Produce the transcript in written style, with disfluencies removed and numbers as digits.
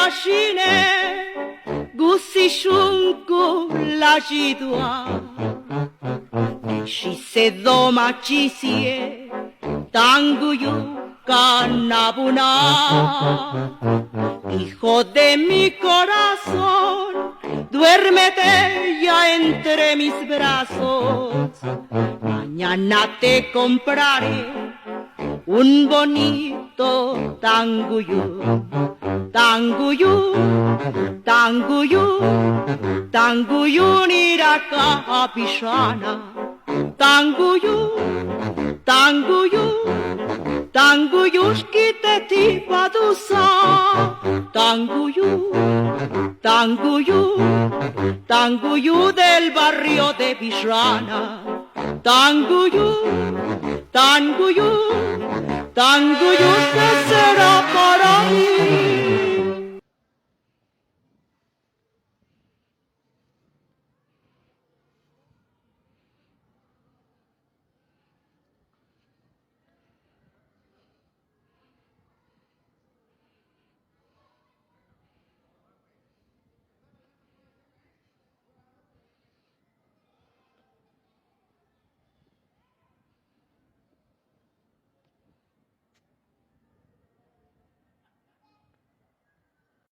Galline, guzzi xunku lagidua, exize doma txizie, tanguyu canabuna. Hijo de mi corazón, duérmete ya entre mis brazos. Mañana te compraré un bonito tanguyú, tanguyú, tanguyú, tanguyú niraka apishana, tanguyú, tanguyú, tanguyushkite tipadusa, tanguyú, tanguyú, tanguyú del barrio de Vishrana, tanguyú, tanguyú, tanguyú que será para mí.